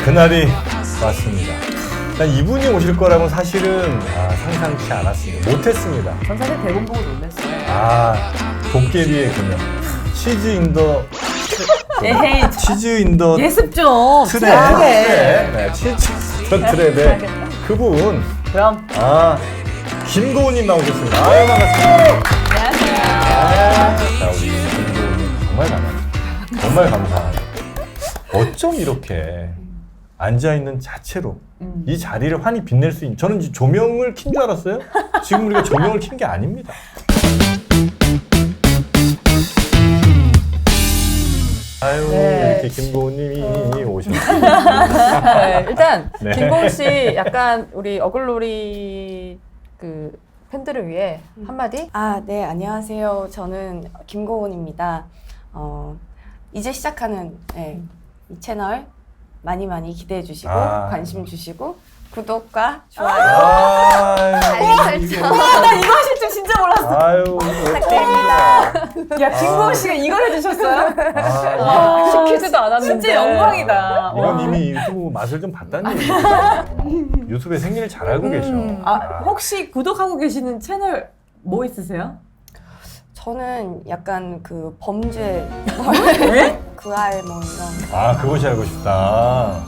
그날이 왔습니다. 난 이분이 오실 거라고는 사실은 상상치 않았습니다. 못했습니다. 전 사실 대본 보고 놀랐어요. 도깨비의 그녀. 치즈 인더 에헤이, 치즈 인더 예습 좀. 트랩. 네. 네, 치즈 인더 트랩의 그분. 그럼. 김고은님 나오셨습니다. 반갑습니다. 안녕하세요. 자, 우리 김고은님 정말 반갑습니다. 정말 감사합니다. 어쩜 이렇게 앉아있는 자체로 이 자리를 환히 빛낼 수 있는, 저는 이제 조명을 킨 줄 알았어요. 지금 우리가 조명을 킨 게 아닙니다. 아유, 네. 이렇게 김고은님이 오셨습니다. 네, 일단 네. 김고은 씨 약간 우리 어글로리 그 팬들을 위해 한마디? 네, 안녕하세요. 저는 김고은입니다. 이제 시작하는 이 채널 많이 기대해 주시고 관심 주시고 구독과 좋아요, 알림 설정 나 이거 하실 줄 진짜 몰랐어. 아유, 부탁드립니다. 야, 김고은 씨가 이걸 해주셨어요? 시키지도 않았는데. 진짜 영광이다. 이건 이미 유튜브 맛을 좀 봤다는 얘기죠. 유튜브에 생일을 잘 알고 계셔. 혹시 구독하고 계시는 채널 뭐 있으세요? 저는 약간 그 범죄 그알 뭐 이런 그것이 알고 싶다.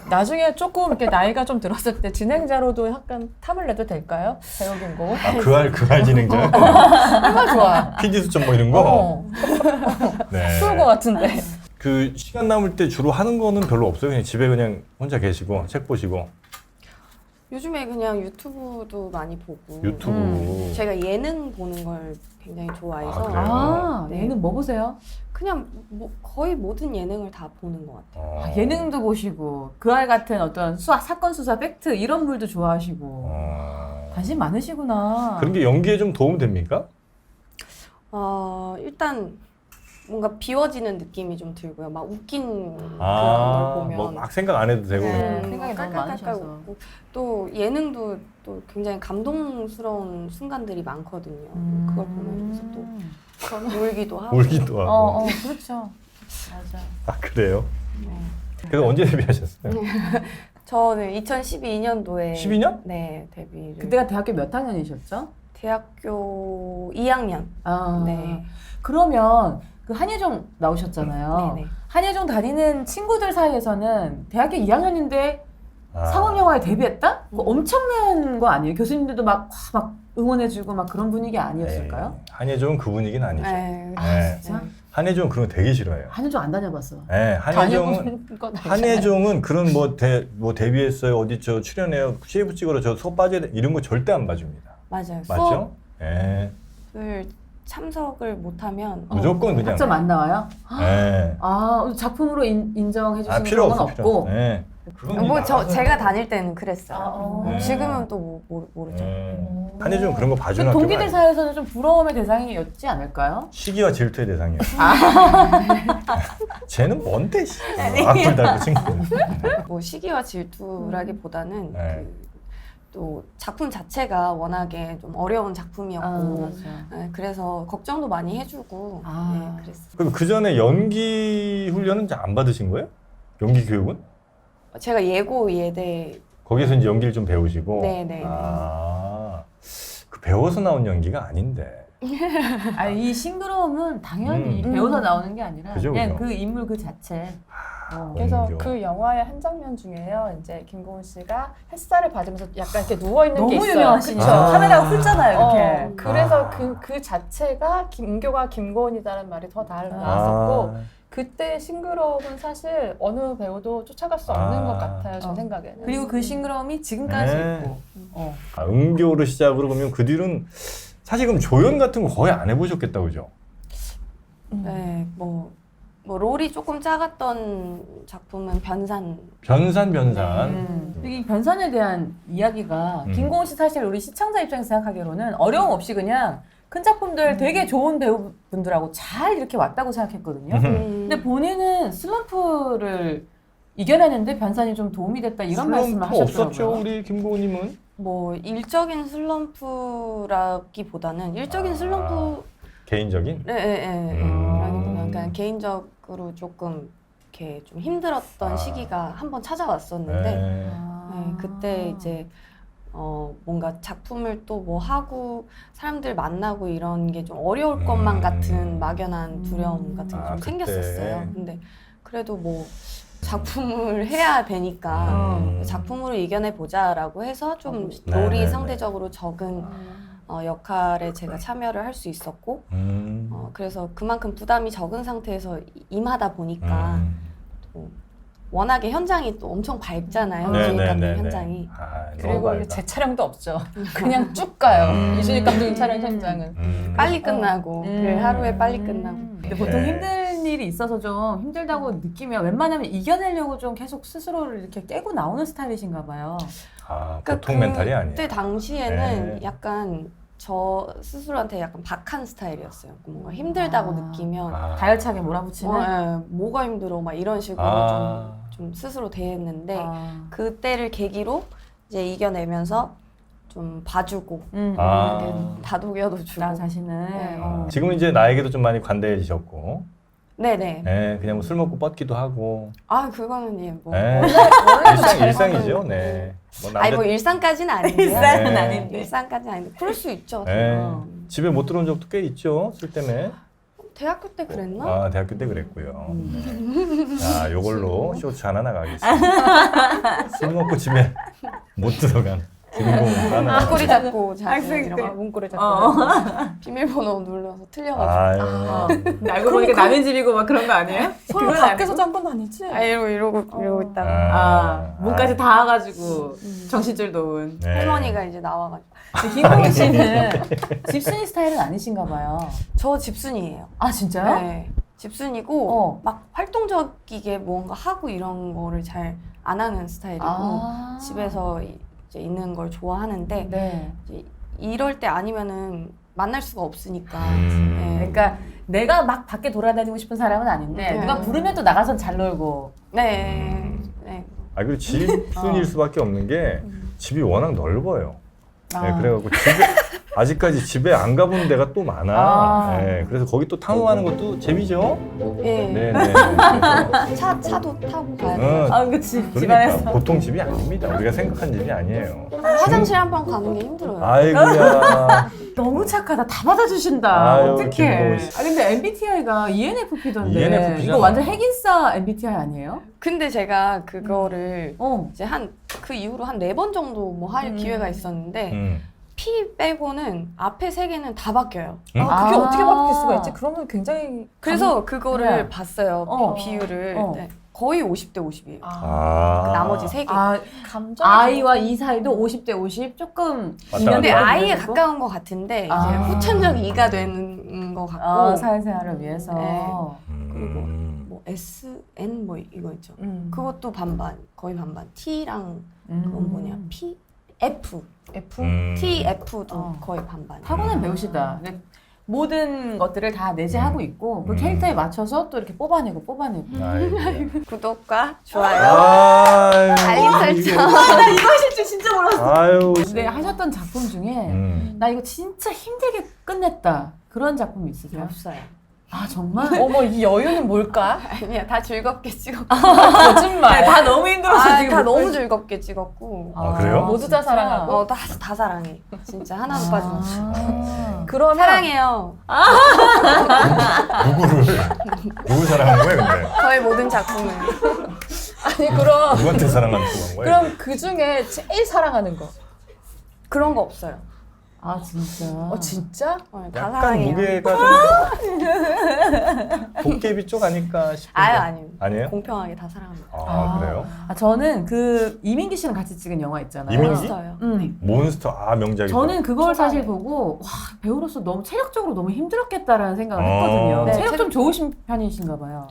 나중에 조금 이렇게 나이가 좀 들었을 때 진행자로도 약간 탐을 내도 될까요? 배우 김고은? 그알 진행자? 얼마나 좋아. PD 수첩 뭐 이런 거? 네. 추울 것 같은데. 그 시간 남을 때 주로 하는 거는 별로 없어요. 그냥 집에 그냥 혼자 계시고 책 보시고. 요즘에 그냥 유튜브도 많이 보고 유튜브. 제가 예능 보는 걸 굉장히 좋아해서 그래요? 네. 얘는 뭐 보세요? 그냥 거의 모든 예능을 다 보는 것 같아요. 예능도 보시고 그 알 같은 어떤 사건 수사 팩트 이런 물도 좋아하시고 관심 많으시구나. 그런 게 연기에 좀 도움 됩니까? 일단 뭔가 비워지는 느낌이 좀 들고요. 막 웃긴 그런 걸 보면 뭐 막 생각 안 해도 되고. 네, 생각이 너무 깔깔깔깔 많으셔서. 웃고 또 예능도 또 굉장히 감동스러운 순간들이 많거든요. 그걸 보면서 또 울기도 하고. 울기도 하고. 그렇죠. 맞아. 그래요? 그래서 언제 데뷔하셨어요? 저는 2012년도에 12년? 네, 데뷔를. 그때가 대학교 몇 학년이셨죠? 대학교 2학년. 네. 그러면 그 한예종 나오셨잖아요. 네네. 한예종 다니는 친구들 사이에서는 대학교 2학년인데 상업영화에 데뷔했다? 그거 엄청난 거 아니에요? 교수님들도 막 응원해주고 막 그런 분위기 아니었을까요? 네. 한예종은 그 분위기는 아니죠. 네. 네. 진짜? 한예종은 그런 거 되게 싫어해요. 한예종 안 다녀봤어. 네, 다녀본 건 아니잖아요. 한예종은 그런 뭐 데뷔했어요, 어디 저 출연해요, CF 찍으러 저 수업 빠져야 돼 이런 거 절대 안 봐줍니다. 맞아요. 맞죠? 네. 수업을 참석을 못하면 무조건 그냥. 학점 안 나와요? 네. 작품으로 인정해 주시는 필요 건 없어, 없고. 네. 뭐 제가 다닐 때는 그랬어요. 네. 지금은 또 모르죠. 한예종은 그런 거 그 봐주는 학교가 동기들 아니에요. 사이에서는 좀 부러움의 대상이었지 않을까요? 시기와 질투의 대상이에요. 쟤는 뭔데? 악플 달고 친구는. 뭐 시기와 질투라기보다는 네. 또 작품 자체가 워낙에 좀 어려운 작품이었고 네, 그래서 걱정도 많이 해주고 네, 그랬어요. 그럼 그 전에 연기 훈련은 이제 안 받으신 거예요? 연기 교육은? 제가 예고 예대 거기서 이제 연기를 좀 배우시고. 네네. 그 배워서 나온 연기가 아닌데. 이 싱그러움은 당연히 배워서 나오는 게 아니라 그죠, 그냥 그죠. 그 인물 그 자체. 그래서 원조. 그 영화의 한 장면 중에요. 이제 김고은 씨가 햇살을 받으면서 약간 이렇게 누워 있는 너무 게 있어요. 유명하시죠. 그쵸? 카메라가 훑잖아요, 이렇게. 그래서 그 자체가 김교가 김고은이다라는 말이 더 나왔었고 그때 싱그러움은 사실 어느 배우도 쫓아갈 수 없는 것 같아요. 제 생각에는. 그리고 그 싱그러움이 지금까지 네. 있고. 응교를 시작으로 보면 그 뒤로는 사실 그럼 조연 같은 거 거의 안 해보셨겠다, 그죠? 네, 뭐 롤이 조금 작았던 작품은 변산. 이 변산에 대한 이야기가 김고은 씨 사실 우리 시청자 입장에서 생각하기로는 어려움 없이 그냥 큰 작품들 되게 좋은 배우분들하고 잘 이렇게 왔다고 생각했거든요. 근데 본인은 슬럼프를 이겨내는데 변산이 좀 도움이 됐다 이런 말씀을 하셨더라고요. 없었죠, 우리 김고은님은? 뭐 일적인 슬럼프라기보다는 일적인 슬럼프 개인적인? 라기보다는 그냥 개인적으로 조금 이렇게 좀 힘들었던 시기가 한번 찾아왔었는데 네. 네, 그때 이제 뭔가 작품을 또 뭐 하고 사람들 만나고 이런 게 좀 어려울 것만 같은 막연한 두려움 같은 게 좀 그때. 생겼었어요. 근데 그래도 뭐 작품을 해야 되니까 작품으로 이겨내 보자라고 해서 좀 롤이 네네네. 상대적으로 적은 역할에 제가 참여를 할 수 있었고 그래서 그만큼 부담이 적은 상태에서 임하다 보니까 또 워낙에 현장이 또 엄청 밝잖아요. 이준익 감독 현장이. 그리고 이제 제 촬영도 없죠. 그냥 쭉 가요. 이준익 감독님 촬영 현장은. 빨리 끝나고 그 하루에 빨리 끝나고. 근데 보통 힘든 일이 있어서 좀 힘들다고 느끼면 웬만하면 이겨내려고 좀 계속 스스로를 이렇게 깨고 나오는 스타일이신가 봐요. 보통 멘탈이 아니에요. 그때 당시에는 네. 약간 저 스스로한테 약간 박한 스타일이었어요. 뭔가 힘들다고 느끼면 다혈차게 몰아붙이는? 뭐가 힘들어 막 이런 식으로 좀 스스로 대했는데 그때를 계기로 이제 이겨내면서 좀 봐주고 다독여도 주고 나 자신을. 네. 지금은 이제 나에게도 좀 많이 관대해지셨고, 네네. 네, 그냥 뭐 술 먹고 뻗기도 하고, 그거는 뭐 네. 일상이죠. 네. 뭐 아니 뭐 일상까지는 아닌데요. 일상은 네. 아닌데. 일상까지는 아닌데 그럴 수 있죠. 네. 집에 못 들어온 적도 꽤 있죠. 술 때문에. 대학교 때 그랬나? 대학교 때 그랬고요. 네. 자, 요걸로 쇼츠 하나 나가겠습니다. 술 먹고 집에 못 들어간 김공훈 하나. 문고리 잡고 자고 학생 이런 때. 거. 문고리 잡고. 비밀번호 눌러서 틀려가지고 근데 알고 보니까 남의 집이고 막 그런 거 아니에요? 서로 밖에서 잔 건 아니지? 이러고 있다가 몸까지 다 와가지고 정신줄 놓은. 네. 할머니가 이제 나와가지고 김공훈 씨는 집순이 스타일은 아니신가 봐요. 저 집순이에요. 아 진짜요? 네. 집순이고 막 활동적이게 뭔가 하고 이런 거를 잘 안 하는 스타일이고 집에서 이제 있는 걸 좋아하는데 네. 이제 이럴 때 아니면은 만날 수가 없으니까. 그러니까 내가 막 밖에 돌아다니고 싶은 사람은 아닌데 네. 누가 부르면 또 나가선 잘 놀고. 네. 네. 그리고 집순일 수밖에 없는 게 집이 워낙 넓어요. 네, 그래갖고 아직까지 집에 안 가본 데가 또 많아. 네, 그래서 거기 또 탐험하는 것도 재미죠. 예. 네, 차도 타고 가야 돼요. 그치. 그러니까 집안에서. 보통 집이 아닙니다. 우리가 생각한 집이 아니에요. 화장실 한 번 가는 게 힘들어요. 아이고야. 너무 착하다. 다 받아주신다. 아유, 어떡해. 김공훈 씨. 근데 MBTI가 ENFP던데. ENFP 잖아. 이거 완전 핵인싸 MBTI 아니에요? 근데 제가 그거를 이제 그 이후로 한 4번 정도 뭐 할 기회가 있었는데 P 빼고는 앞에 3개는 다 바뀌어요. 응? 그게 어떻게 바뀔 수가 있지? 그러면 굉장히 그래서 그거를 그래. 봤어요. 비율을. 네. 거의 50대 50이에요. 그 나머지 3개. 감정 I와 E 사이도 50대 50 조금 맞다, 근데 맞다. I에 가까운 것 같은데 이제 후천적 E가 되는 것 같고 사회생활을 위해서. 네. 그리고 뭐 S, N 뭐 이거 있죠. 그것도 반반, 거의 반반. T랑 그건 뭐냐? P, F, T, F도 거의 반반. 타고난 배우시다. 근데 모든 것들을 다 내재하고 있고 그 캐릭터에 맞춰서 또 이렇게 뽑아내고. 구독과 좋아요, 알림 설정. 나 이거 하실 줄 진짜 몰랐어. 아유. 근데 하셨던 작품 중에 나 이거 진짜 힘들게 끝냈다. 그런 작품 있으세요? 없어요. 아 정말? 어머 이 여유는 뭘까? 아니야, 다 즐겁게 찍었고. 거짓말. 다 너무 힘들어서 지금 다 못 너무 즐겁게 찍었고. 그래요? 모두 다 진짜? 사랑하고. 다 사랑해. 진짜 하나도 빠짐없이. 그러면 사랑해요. 누구 사랑한 거예요, 근데? 저의 모든 작품을. 아니 그럼 누구한테 사랑한 거예요? 그럼 그 중에 제일 사랑하는 거. 그런 거 없어요. 아 진짜? 진짜? 다 약간 사랑해요. 무게가 좀 도깨비 쪽 아닐까 싶은데. 아니에요? 공평하게 다 사랑합니다. 그래요? 저는 그 이민기 씨랑 같이 찍은 영화 있잖아요. 이민기? 몬스터요. 몬스터 명작이죠. 저는 그걸 초반에. 사실 보고 와 배우로서 너무 체력적으로 너무 힘들었겠다라는 생각을 했거든요. 네, 체력 좀 좋으신 편이신가 봐요.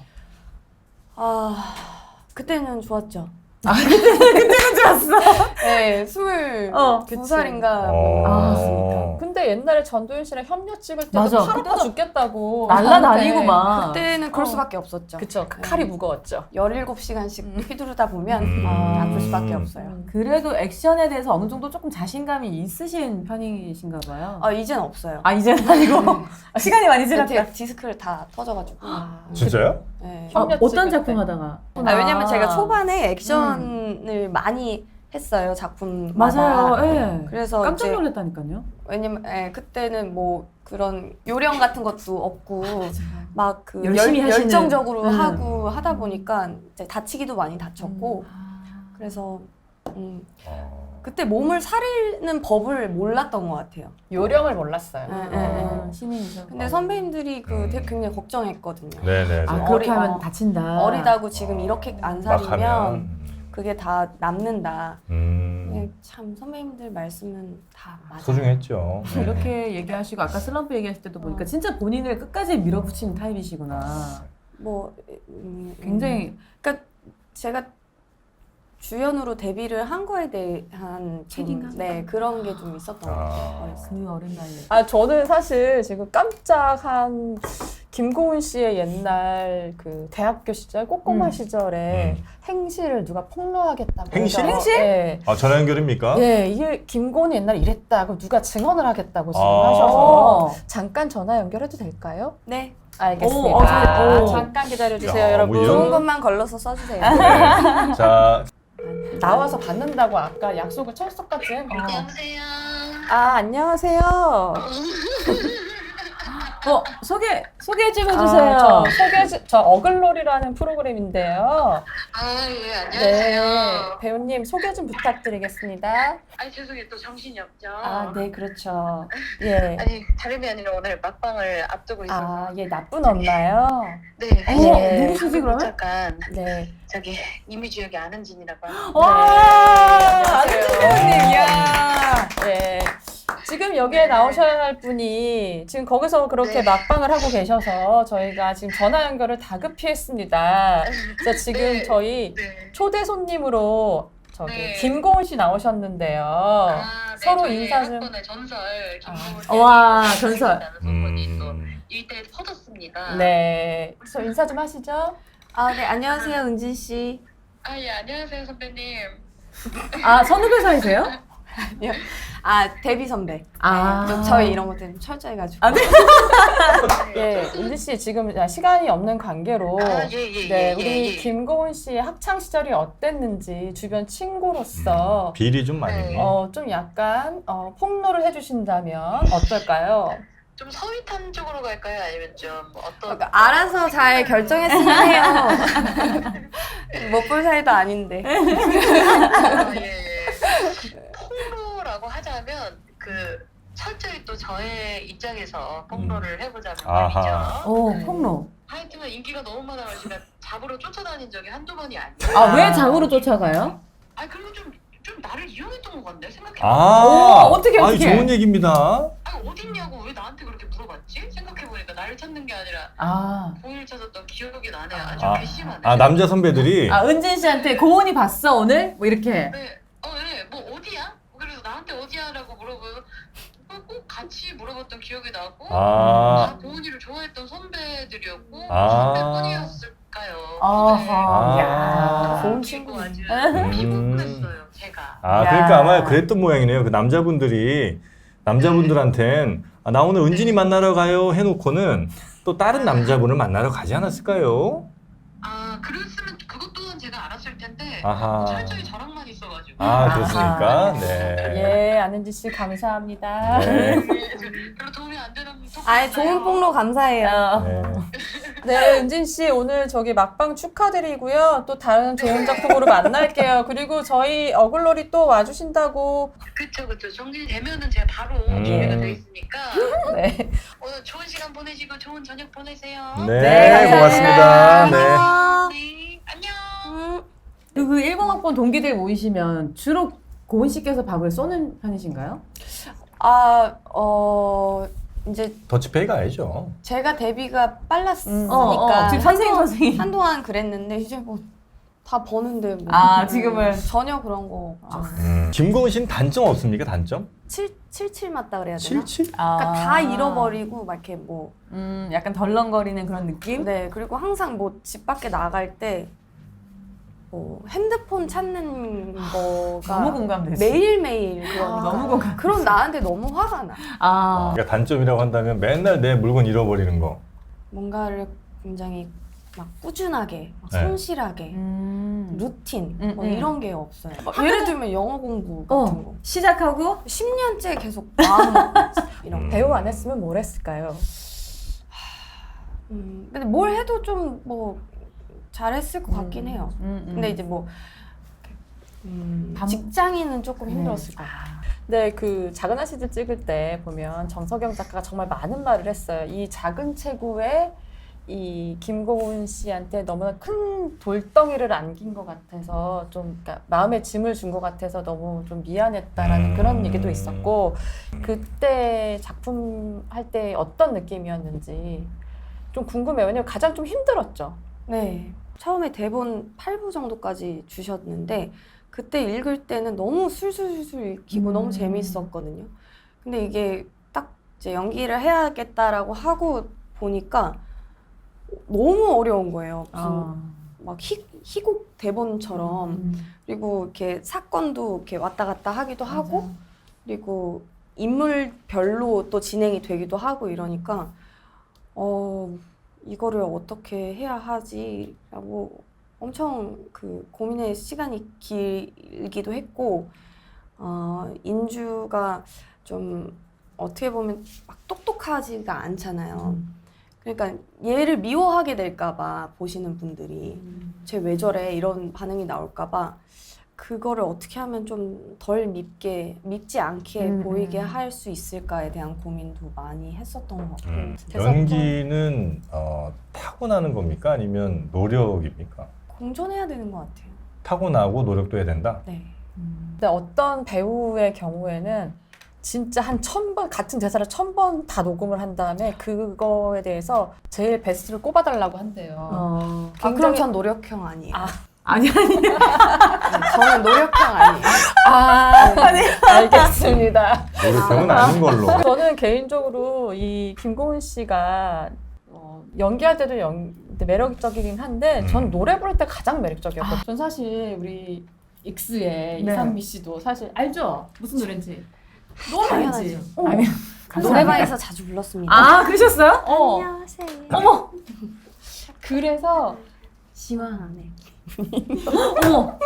그때는 좋았죠. 그때는 좋았어. 네, 22살인가 뭐. 근데 옛날에 전도연 씨랑 협력 찍을 때도 맞아. 팔 아파 그때도 죽겠다고. 날라다니고 막. 그때는 그럴 수밖에 없었죠. 그쵸. 그 칼이 무거웠죠. 17시간씩 휘두르다 보면 음. 아플 수밖에 없어요. 그래도 액션에 대해서 어느 정도 조금 자신감이 있으신 편이신가 봐요. 이젠 없어요. 아 이제는 아니고 시간이 많이 지났다. 제가 디스크를 다 터져가지고. 진짜요? 네. 협력 어떤 찍을 작품 때. 하다가? 왜냐면 제가 초반에 액션을 많이 했어요, 작품마다. 맞아요. 예. 그래서 깜짝 이제 놀랐다니까요. 왜냐면 그때는 뭐 그런 요령 같은 것도 없고 막 그 열심히 하시는. 열정적으로 음. 하고 하다 보니까 이제 다치기도 많이 다쳤고 그래서 그때 몸을 사리는 법을 몰랐던 것 같아요. 요령을 몰랐어요. 네. 신인이셔. 근데 선배님들이 굉장히 걱정했거든요. 네네. 아 그렇게 어리- 하면 다친다. 어리다고 지금 이렇게 안 막 사리면 하면. 그게 다 남는다. 참 선배님들 말씀은 다 맞아요. 소중했죠. 네. 이렇게 얘기하시고 아까 슬럼프 얘기하실 때도 보니까 진짜 본인을 끝까지 밀어붙이는 타입이시구나. 뭐 굉장히 그러니까 제가 주연으로 데뷔를 한 거에 대한 책임감? 네 그런 게 좀 있었던 것 같아요. 그 어린 나이에. 저는 사실 지금 깜짝한 김고은 씨의 옛날 그 대학교 시절 꼬꼬마 시절에 행실을 누가 폭로하겠다고 행실? 해서, 행실? 예. 전화 연결입니까? 예, 이게 김고은이 옛날에 이랬다고 누가 증언을 하겠다고 지금 아. 하셔서 잠깐 전화 연결해도 될까요? 네 알겠습니다. 오. 잠깐 기다려주세요, 야, 여러분. 뭐 이런- 좋은 것만 걸러서 써주세요. 네. 자, 나와서 받는다고 아까 약속을 철석같이 했는데. 여보세요. 안녕하세요. 소개 좀 해주세요. 저 어글놀이라는 프로그램인데요. 예, 네, 안녕하세요. 배우님 소개 좀 부탁드리겠습니다. 죄송해요. 또 정신이 없죠. 네, 그렇죠. 예. 아니, 다름이 아니라 오늘 막방을 앞두고 있어서. 예, 나쁜 없나요? 네. 네. 누구시지, 그러면? 잠깐 네. 저기 이미지역이 아는진이라고 합니다. 와, 안녕하세요. 안녕하세요. 네. 지금 여기에 나오셔야 할 분이 지금 거기서 그렇게 네. 막방을 하고 계셔서 저희가 지금 전화 연결을 다급히 했습니다. 그래서 지금 네. 저희 네. 초대 손님으로 저기 네. 김고은 씨 나오셨는데요. 네, 서로 저희 인사 좀. 학번의 전설 김고은 와, 전설. 소문이 또 일대에 퍼졌습니다. 네. 그래서 인사 좀 하시죠. 네 안녕하세요 은진 씨. 예, 안녕하세요 선배님. 선후배 사이세요? 데뷔 선배. 아. 저희 이런 것들 좀 철저해가지고. 네. 예, 은지 씨 지금 시간이 없는 관계로 예. 네, 우리 김고은 씨의 학창 시절이 어땠는지 주변 친구로서 비리 좀 많이. 네. 좀 약간 폭로를 해주신다면 어떨까요? 좀 서윗한 쪽으로 갈까요? 아니면 좀 어떤 그러니까 알아서 잘 결정했으면 해요. 못 볼 사이도 아닌데. 폭로라고 하자면 그 철저히 또 저의 입장에서 폭로를 해보자면 아하. 말이죠. 폭로. 하여튼 인기가 너무 많아가지고 제가 잡으러 쫓아다닌 적이 한두 번이 아니에요. 왜 장으로 쫓아가요? 그리고 좀 나를 이용했던 것 같네 생각해. 어떻게. 좋은 얘기입니다. 어딨냐고 왜 나한테 그렇게 물어봤지? 생각해보니까 나를 찾는 게 아니라 공일 찾았던 기억이 나네. 아주 괘씸하네. 남자 선배들이. 은진 씨한테 고은이 봤어 오늘? 뭐 이렇게. 네. 뭐 어디야? 그래서 나한테 어디야라고 물어보고 꼭 같이 물어봤던 기억이 나고 다 고은이를 좋아했던 선배들이었고 선배뿐이었을까요? 야, 좋은 친구 친구네. 아주 피곤했어요 제가. 그러니까 아마 그랬던 모양이네요. 그 남자분들한텐 나 오늘 은진이 만나러 가요 해놓고는 또 다른 남자분을 만나러 가지 않았을까요? 그랬으면 그것 또한 제가 알았을 텐데 아하. 철저히 저랑만 있어가지고. 그렇습니까? 네. 예, 안은지 씨 감사합니다. 네. 별로 도움이 안 되는 좋은 폭로 감사해요. 네. 네, 은진 씨 오늘 저기 막방 축하드리고요. 또 다른 좋은 작품으로 만날게요. 그리고 저희 어글놀이 또 와주신다고. 그쵸. 정리되면은 제가 바로 준비가 돼 있으니까 네. 오늘 좋은 시간 보내시고 좋은 저녁 보내세요. 네, 고맙습니다. 네. 네, 안녕. 그 10학번 동기들 모이시면 주로 고은 씨께서 밥을 쏘는 편이신가요? 이제 더치페이가 아니죠. 제가 데뷔가 빨랐으니까 지금 선생님. 한동안 그랬는데 이제 뭐 다 버는데 뭐. 지금은. 전혀 그런 거 없죠. 김고은 씨는 단점 없습니까? 단점? 칠칠 맞다 그래야 되나? 칠칠? 그러니까 다 잃어버리고 막 이렇게 뭐 약간 덜렁거리는 그런 느낌? 네, 그리고 항상 뭐 집 밖에 나갈 때 뭐 핸드폰 찾는 거가 너무 공감되지. 매일매일 그러니까 너무 공감. 그럼 나한테 너무 화가 나. 그러니까 단점이라고 한다면 맨날 내 물건 잃어버리는 거. 뭔가를 굉장히 막 꾸준하게 막 네. 성실하게 루틴 뭐 이런 게 없어요. 막 예를 들면 영어 공부 같은 거 시작하고 10년째 계속 마음 먹고 있어요. 이런 거. 배우 안 했으면 뭘 했을까요? 근데 뭘 해도 좀 뭐 잘했을 것 같긴 해요. 근데 이제 뭐 직장인은 조금 힘들었을 것 같아요. 네, 그 작은 아씨들 찍을 때 보면 정석영 작가가 정말 많은 말을 했어요. 이 작은 체구에 이 김고은 씨한테 너무나 큰 돌덩이를 안긴 것 같아서 좀 그러니까 마음의 짐을 준 것 같아서 너무 좀 미안했다라는 그런 얘기도 있었고 그때 작품 할 때 어떤 느낌이었는지 좀 궁금해요. 왜냐면 가장 좀 힘들었죠. 네. 처음에 대본 8부 정도까지 주셨는데 그때 읽을 때는 너무 술술술 읽히고 너무 재밌었거든요. 근데 이게 딱 이제 연기를 해야겠다라고 하고 보니까 너무 어려운 거예요. 무슨 막 희곡 대본처럼 그리고 이렇게 사건도 이렇게 왔다 갔다 하기도 하고 그리고 인물별로 또 진행이 되기도 하고 이러니까 이거를 어떻게 해야 하지라고 엄청 그 고민의 시간이 길기도 했고 인주가 좀 어떻게 보면 막 똑똑하지가 않잖아요. 그러니까 얘를 미워하게 될까봐 보시는 분들이 쟤 왜 저래 이런 반응이 나올까봐 그거를 어떻게 하면 좀 덜 밉지 않게 보이게 할 수 있을까에 대한 고민도 많이 했었던 것 같고 연기는 타고나는 겁니까? 아니면 노력입니까? 공존해야 되는 것 같아요. 타고나고 노력도 해야 된다? 네. 근데 어떤 배우의 경우에는 진짜 한 1000번 같은 대사를 1000번 다 녹음을 한 다음에 그거에 대해서 제일 베스트를 꼽아달라고 한대요. 그럼 전 노력형 아니에요. 아니 네, 저는 노력형 아니에요. 알겠습니다. 노력형은 아닌 걸로. 저는 개인적으로 이 김고은 씨가 연기할 때도 매력적이긴 한데 전 노래 부를 때 가장 매력적이었거든요. 전 사실 우리 익스의 네. 이상미 씨도 사실 알죠? 무슨 노래인지? 너무 당연하죠. 알지? 아니, 노래방에서 자주 불렀습니다. 아 그러셨어요? 안녕하세요. 어머 그래서 시원하네. 어머.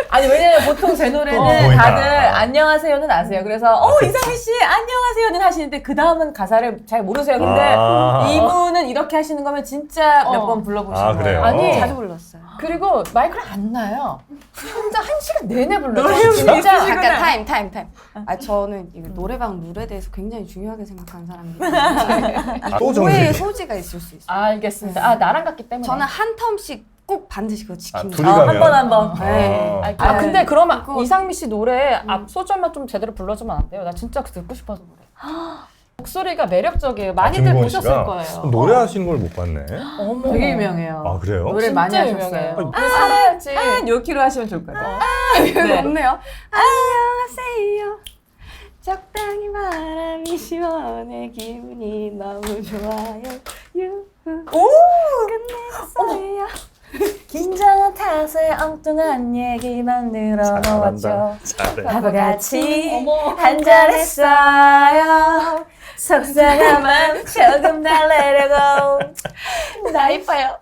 아니 왜냐면 보통 제 노래는 보인다. 다들 안녕하세요는 아세요. 그래서 이상민 씨 안녕하세요는 하시는데 그 다음은 가사를 잘 모르세요. 근데 이분은 이렇게 하시는 거면 진짜 몇 번 불러보신 그래요? 거예요. 아니, 자주 불렀어요. 그리고 마이크를 안 놔요. 혼자 1시간 내내 불러요. 노래 진짜. 잠깐 타임. 저는 이거 노래방 룰에 대해서 굉장히 중요하게 생각하는 사람이기 또 오해의 정색이. 소지가 있을 수 있어요. 알겠습니다. 나랑 같기 때문에. 저는 한 텀씩 꼭 반드시 그거 지킵니다. 둘이 가면? 한 번. 네. 근데 그러면 그거- 이상미 씨 노래 앞 소절만 좀 제대로 불러주면 안 돼요? 나 진짜 듣고 싶어서 그래. 목소리가 매력적이에요. 많이들 김고은 보셨을 씨가 거예요. 노래하시는 걸 못 봤네. 어머. 되게 유명해요. 아 그래요? 노래 진짜 많이 유명해요. 하셨어요. 그 살아야지. 요키로 하시면 좋을 것 같아요. 이거 네. 없네요. 안녕하세요. 적당히 바람이 시원해 기분이 너무 좋아요. 유후. 끝냈어요. 긴장한 탓에 엉뚱한 얘기만 늘어놓았죠. 잘해. 바보같이 어머. 한잔했어요. 속상한 마음 조금 달래려고. 나 이뻐요.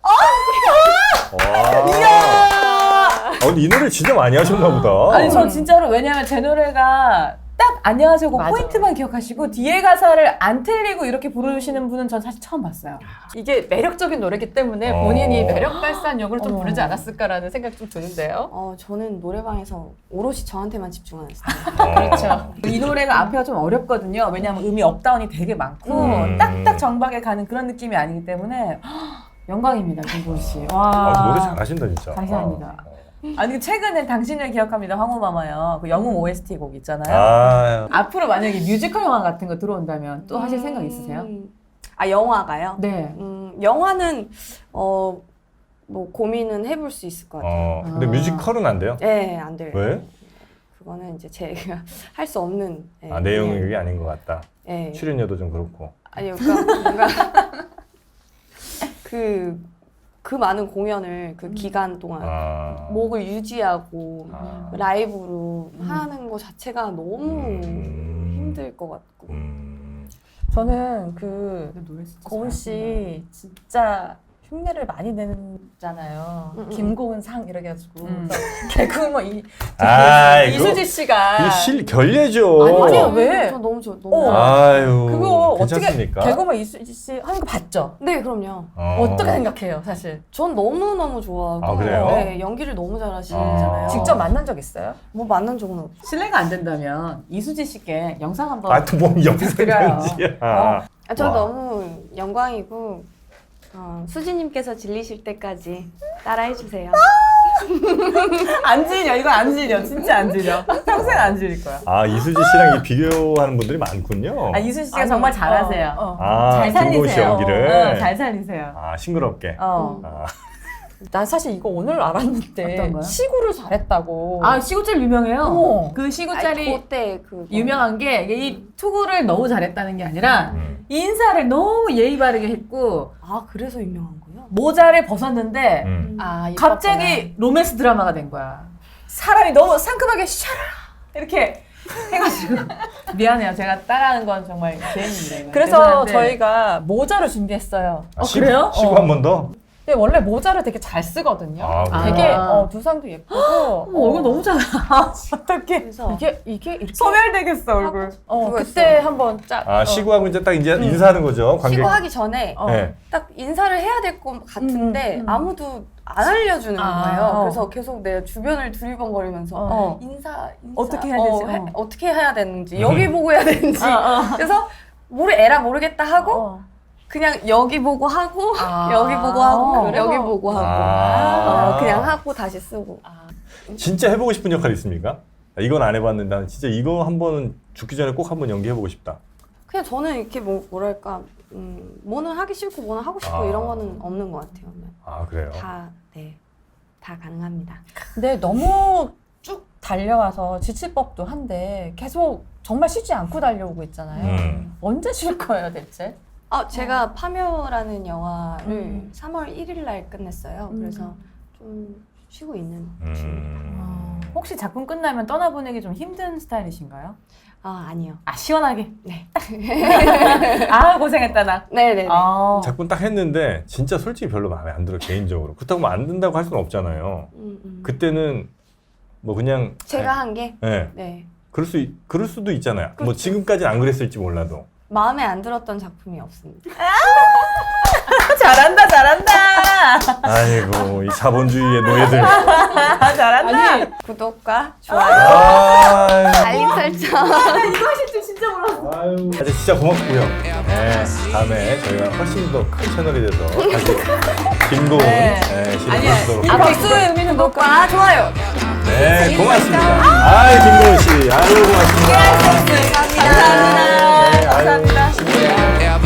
근데 이 노래 진짜 많이 하셨나 보다. 아니 저 진짜로 왜냐면 제 노래가 딱 안녕하세요 그 맞아. 포인트만 기억하시고 뒤에 가사를 안 틀리고 이렇게 부르시는 분은 전 사실 처음 봤어요. 이게 매력적인 노래기 때문에 어. 본인이 매력 발산 역을 좀 어머. 부르지 않았을까라는 생각이 좀 드는데요. 저는 노래방에서 오롯이 저한테만 집중하는 스타일. 그렇죠. 이 노래가 앞에가 좀 어렵거든요. 왜냐하면 음이 업다운이 되게 많고 딱딱 정박에 가는 그런 느낌이 아니기 때문에 영광입니다 김고은 씨. 와 노래 잘하신다 진짜. 감사합니다. 아니 최근에 당신을 기억합니다 황홀마마요. 그 영웅 OST 곡 있잖아요. 아, 앞으로 만약에 뮤지컬 영화 같은 거 들어온다면 또 하실 생각 있으세요? 영화가요? 네. 영화는 뭐 고민은 해볼 수 있을 것 같아요. 근데 아. 뮤지컬은 안 돼요? 네, 안 돼요. 왜? 그거는 이제 제가 할 수 없는 내용이 그게 아닌 것 같다. 예. 출연료도 좀 그렇고. 아니요, 그러니까 뭔가 그 많은 공연을 그 기간 동안 목을 유지하고 라이브로 하는 거 자체가 너무 힘들 것 같고. 저는 그 노래 진짜 고은 씨 잘하신다. 진짜 흉내를 많이 내잖아요. 김고은 상 이렇게 해가지고 그래서 개그우먼 이수지 씨가 결례죠. 아니요, 왜? 저 너무 너무. 아유. 그거 괜찮습니까? 어떻게 개그우먼 이수지 씨 하는 거 봤죠? 네, 그럼요. 어떻게 생각해요, 사실? 전 너무 좋아하고. 아, 그래요? 네, 연기를 너무 잘하시잖아요. 직접 만난 적 있어요? 뭐 만난 적은 없어요. 실례가 안 된다면 이수지 씨께 영상 한번 뭐 영상 그래요. 편지야. 저 와. 너무 영광이고 수지님께서 질리실 때까지 따라해주세요. 안 질려. 이거 안 질려. 진짜 안 질려. 평생 안 질릴 거야. 이수지 씨랑 이 비교하는 분들이 많군요. 이수지 씨가 정말 잘하세요. 잘 김고은 씨 살리세요. 연기를. 잘 살리세요. 싱그럽게. 난 사실 이거 오늘 알았는데 어떤 거요? 시구를 잘했다고. 시구짤 유명해요. 어. 그 시구짤이 그때 그 유명한 게 이 투구를 너무 잘했다는 게 아니라 인사를 너무 예의 바르게 했고 그래서 유명한 거예요? 모자를 벗었는데 갑자기 로맨스 드라마가 된 거야. 사람이 너무 상큼하게 샤라 이렇게 해가지고 미안해요. 제가 따라하는 건 정말 죄입니다. 이건. 그래서 죄송한데. 저희가 모자를 준비했어요. 그래요? 시구 한 번 더? 근데 원래 모자를 되게 잘 쓰거든요. 그래요? 되게 두상도 예쁘고 얼굴 너무 작아. 어떡해. 그래서 이게 이렇게 소멸되겠어 얼굴. 그때 한번 짝. 시구하고 이제 딱 인사하는 거죠. 관객. 시구하기 전에 네. 딱 인사를 해야 될 것 같은데 아무도 안 알려주는 거예요. 그래서 계속 내 주변을 두리번거리면서 인사 어떻게 해야 되지? 어떻게 해야 되는지 여기 보고 해야 되는지 그래서 에라 모르겠다 하고 그냥 여기 보고 하고 여기 보고 하고 그래요? 여기 보고 하고 그냥 하고 다시 쓰고. 진짜 해보고 싶은 역할 있습니까? 이건 안 해봤는데 나는 진짜 이거 한 번은 죽기 전에 꼭 한번 연기해보고 싶다. 그냥 저는 이렇게 뭐랄까 뭐는 하기 싫고 뭐는 하고 싶고 이런 거는 없는 것 같아요. 그냥 그래요? 다 가능합니다. 근데 너무 쭉 달려와서 지칠 법도 한데 계속 정말 쉬지 않고 달려오고 있잖아요. 언제 쉴 거예요, 대체? 제가 파묘라는 영화를 3월 1일 날 끝냈어요. 그래서 좀 쉬고 있는 중입니다. 혹시 작품 끝나면 떠나보내기 좀 힘든 스타일이신가요? 아니요. 시원하게. 네. 고생했다 나. 네네네. 작품 딱 했는데 진짜 솔직히 별로 마음에 안 들어 개인적으로. 그렇다고 뭐 안 든다고 할 수는 없잖아요. 그때는 뭐 그냥 제가 한 게 네. 그럴 수도 있잖아요. 뭐 지금까지는 안 그랬을지 몰라도. 마음에 안 들었던 작품이 없습니다. 잘한다. 아이고 이 자본주의의 노예들. 잘한다. 구독과 좋아요, 알림 설정. 이거 하실 줄 진짜 몰랐어. 아유, 진짜 고맙고요. 네, 다음에 저희가 훨씬 더 큰 채널이 돼서 다시 김고은 씨를 모시도록 박수의 의미는 뭘까? 구독과 좋아요. 네, 고맙습니다. 김고은 씨, 아유 고맙습니다. 감사합니다. 감사합니다.